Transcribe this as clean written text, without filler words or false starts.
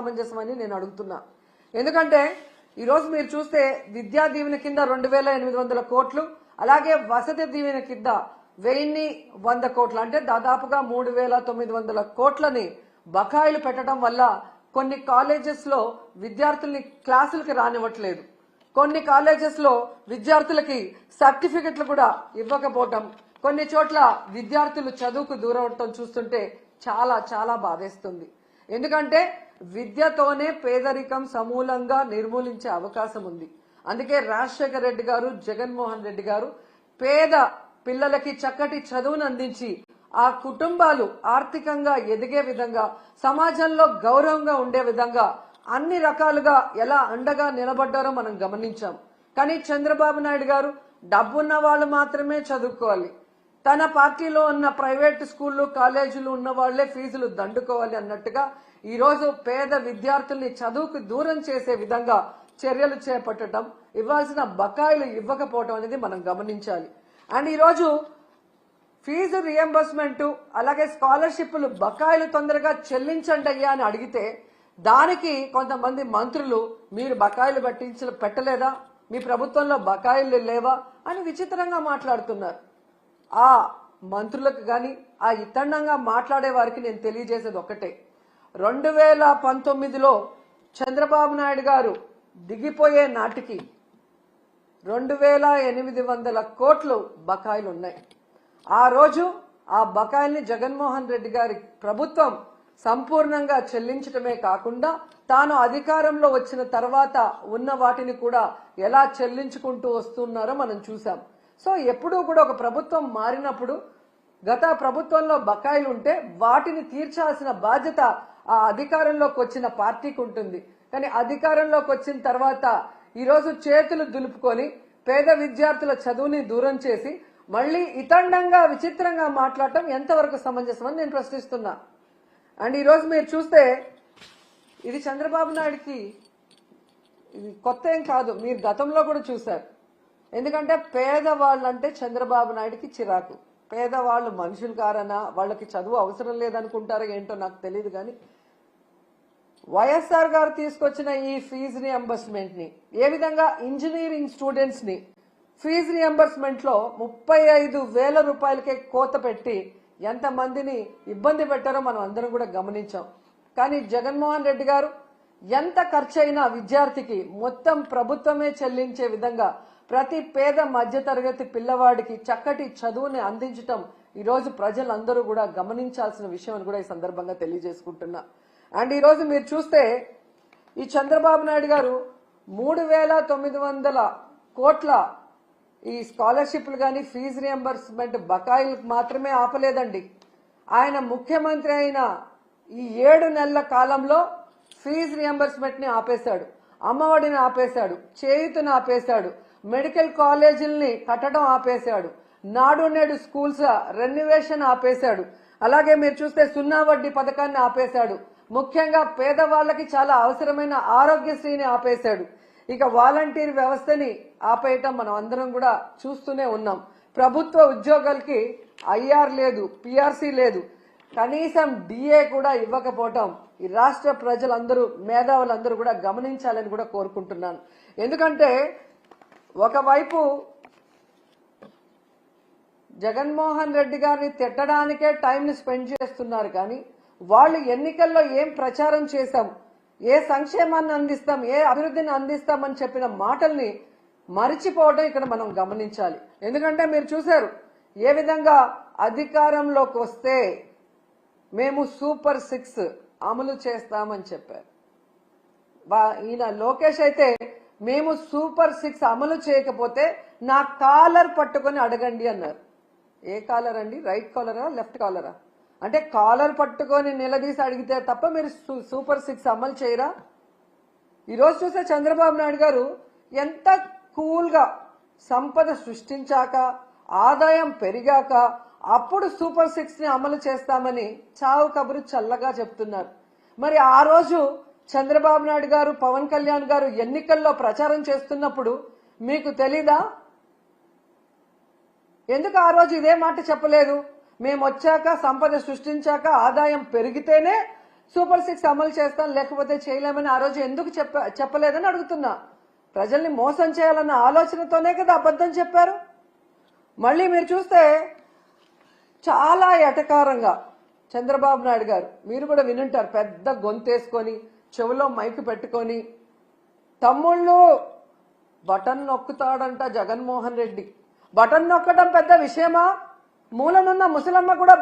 సమంజసం అని నేను అడుగుతున్నా. ఎందుకంటే ఈరోజు మీరు చూస్తే విద్యా దీవెన కింద 2800 కోట్లు, అలాగే వసతి దీవెన కింద 1100 కోట్లు, అంటే దాదాపుగా 3900 కోట్లని బకాయిలు పెట్టడం వల్ల కొన్ని కాలేజెస్ లో విద్యార్థుల్ని క్లాసులకి రానివ్వట్లేదు. కొన్ని కాలేజెస్ లో విద్యార్థులకి సర్టిఫికెట్లు కూడా ఇవ్వకపోవటం, కొన్ని చోట్ల విద్యార్థులు చదువుకు దూరం అవటం చూస్తుంటే చాలా చాలా బాధేస్తుంది. ఎందుకంటే విద్యతోనే పేదరికం సమూలంగా నిర్మూలించే అవకాశం ఉంది. అందుకే రాజశేఖర రెడ్డి గారు, జగన్మోహన్ రెడ్డి గారు పేద పిల్లలకి చక్కటి చదువును అందించి ఆ కుటుంబాలు ఆర్థికంగా ఎదిగే విధంగా, సమాజంలో గౌరవంగా ఉండే విధంగా అన్ని రకాలుగా ఎలా అండగా నిలబడ్డారో మనం గమనించాం. కానీ చంద్రబాబు నాయుడు గారు డబ్బున్న వాళ్ళు మాత్రమే చదువుకోవాలి, తన పార్టీలో ఉన్న ప్రైవేట్ స్కూళ్లు కాలేజీలు ఉన్న వాళ్లే ఫీజులు దండుకోవాలి అన్నట్టుగా ఈరోజు పేద విద్యార్థుల్ని చదువుకు దూరం చేసే విధంగా చర్యలు చేపట్టడం, ఇవ్వాల్సిన బకాయిలు ఇవ్వకపోవడం అనేది మనం గమనించాలి. అండ్ ఈరోజు ఫీజు రియంబర్స్మెంట్ అలాగే స్కాలర్షిప్లు బకాయిలు తొందరగా చెల్లించండి అయ్యా అని అడిగితే దానికి కొంతమంది మంత్రులు మీరు బకాయిలు పెట్టలేదా, మీ ప్రభుత్వంలో బకాయిలు లేవా అని విచిత్రంగా మాట్లాడుతున్నారు. ఆ మంత్రులకు గాని ఆ ఇతండంగా మాట్లాడే వారికి నేను తెలియజేసేది ఒక్కటే, 2019లో చంద్రబాబు నాయుడు గారు దిగిపోయే నాటికి 2800 కోట్లు బకాయిలు ఉన్నాయి. ఆ రోజు ఆ బకాయిల్ని జగన్మోహన్ రెడ్డి గారి ప్రభుత్వం సంపూర్ణంగా చెల్లించడమే కాకుండా తాను అధికారంలో వచ్చిన తర్వాత ఉన్న వాటిని కూడా ఎలా చెల్లించుకుంటూ వస్తున్నారో మనం చూసాం. సో ఎప్పుడూ కూడా ఒక ప్రభుత్వం మారినప్పుడు గత ప్రభుత్వంలో బకాయిలు ఉంటే వాటిని తీర్చాల్సిన బాధ్యత ఆ అధికారంలోకి వచ్చిన పార్టీకి ఉంటుంది. కానీ అధికారంలోకి వచ్చిన తర్వాత ఈరోజు చేతులు దులుపుకొని పేద విద్యార్థుల చదువుని దూరం చేసి మళ్లీ ఇతండంగా విచిత్రంగా మాట్లాడటం ఎంతవరకు సమంజసం అని నేను ప్రశ్నిస్తున్నా. అండ్ ఈరోజు మీరు చూస్తే ఇది చంద్రబాబు నాయుడికి ఇది కొత్త ఏం కాదు, మీరు గతంలో కూడా చూశారు. ఎందుకంటే పేదవాళ్ళంటే చంద్రబాబు నాయుడికి చిరాకు. పేదవాళ్ళు మనుషులు కారనా, వాళ్ళకి చదువు అవసరం లేదనుకుంటారో ఏంటో నాకు తెలియదు. కానీ వైఎస్ఆర్ గారు తీసుకొచ్చిన ఈ ఫీజు రియంబర్స్మెంట్ ని ఏ విధంగా ఇంజనీరింగ్ స్టూడెంట్స్ ని ఫీజు రియంబర్స్మెంట్ లో 35,000 రూపాయలకే కోత పెట్టి ఎంతమందిని ఇబ్బంది పెట్టారో మనం అందరం కూడా గమనించాం. కానీ జగన్మోహన్ రెడ్డి గారు ఎంత ఖర్చు అయినా విద్యార్థికి మొత్తం ప్రభుత్వమే చెల్లించే విధంగా ప్రతి పేద మధ్యతరగతి పిల్లవాడికి చక్కటి చదువుని అందించటం ఈరోజు ప్రజలందరూ కూడా గమనించాల్సిన విషయం అని కూడా ఈ సందర్భంగా తెలియజేసుకుంటున్నా. అండ్ ఈరోజు మీరు చూస్తే ఈ చంద్రబాబు నాయుడు గారు 3,900 కోట్ల ఈ స్కాలర్షిప్లు కానీ ఫీజు రియంబర్స్మెంట్ బకాయిలకు మాత్రమే ఆపలేదండి. ఆయన ముఖ్యమంత్రి అయిన ఈ 7 నెలల కాలంలో ఫీజు రియంబర్స్మెంట్ ని ఆపేశాడు, అమ్మఒడిని ఆపేశాడు, చేయూతను ఆపేశాడు, మెడికల్ కాలేజీల్ని కట్టడం ఆపేశాడు, నాడు నేడు స్కూల్స్ రెన్యువేషన్ ఆపేశాడు, అలాగే మీరు చూస్తే 0 వడ్డీ పథకాన్ని ఆపేశాడు, ముఖ్యంగా పేదవాళ్లకి చాలా అవసరమైన ఆరోగ్యశ్రీని ఆపేశాడు. ఇక వాలంటీర్ వ్యవస్థని ఆపేయటం మనం అందరం కూడా చూస్తూనే ఉన్నాం. ప్రభుత్వ ఉద్యోగులకి ఐఆర్ లేదు, పిఆర్సీ లేదు, కనీసం డిఏ కూడా ఇవ్వకపోవటం ఈ రాష్ట్ర ప్రజలందరూ మేధావులందరూ కూడా గమనించాలని కూడా కోరుకుంటున్నాను. ఎందుకంటే ఒకవైపు జగన్మోహన్ రెడ్డి గారిని తిట్టడానికే టైంని స్పెండ్ చేస్తున్నారు. కానీ వాళ్ళు ఎన్నికల్లో ఏం ప్రచారం చేశాం, ఏ సంక్షేమాన్ని అందిస్తాం, ఏ అభివృద్ధిని అందిస్తామని చెప్పిన మాటల్ని మరిచిపోవడం ఇక్కడ మనం గమనించాలి. ఎందుకంటే మీరు చూశారు ఏ విధంగా అధికారంలోకి వస్తే మేము సూపర్ 6 అమలు చేస్తామని చెప్పారు. ఈయన లోకేష్ అయితే మేము సూపర్ 6 అమలు చేయకపోతే నా కాలర్ పట్టుకొని అడగండి అన్నారు. ఏ కాలర్ అండి? రైట్ కాలరా, లెఫ్ట్ కాలరా? అంటే కాలర్ పట్టుకొని నిలదీసి అడిగితే తప్ప మీరు సూపర్ 6 అమలు చేయరా? ఈరోజు చూస్తే చంద్రబాబు నాయుడు గారు ఎంత కూల్ గా సంపద సృష్టించాక ఆదాయం పెరిగాక అప్పుడు సూపర్ 6 ని అమలు చేస్తామని చావు కబురు చల్లగా చెప్తున్నారు. మరి ఆ రోజు చంద్రబాబు నాయుడు గారు, పవన్ కళ్యాణ్ గారు ఎన్నికల్లో ప్రచారం చేస్తున్నప్పుడు మీకు తెలీదా? ఎందుకు ఆ రోజు ఇదే మాట చెప్పలేదు? మేము వచ్చాక సంపద సృష్టించాక ఆదాయం పెరిగితేనే సూపర్ 6 అమలు చేస్తాం లేకపోతే చేయలేమని ఆ రోజు ఎందుకు చెప్పలేదని అడుగుతున్నా. ప్రజల్ని మోసం చేయాలన్న ఆలోచనతోనే కదా అబద్ధం చెప్పారు. మళ్ళీ మీరు చూస్తే చాలా ఎటకారంగా చంద్రబాబు నాయుడు గారు, మీరు కూడా వినుంటారు, పెద్ద గొంతేసుకొని చెవులో మైక్ పెట్టుకొని తమ్ముళ్ళు బటన్ నొక్కుతాడంట జగన్మోహన్ రెడ్డి. బటన్ నొక్కడం పెద్ద విషయమా? మూలనున్న ముసలమ్మ కూడా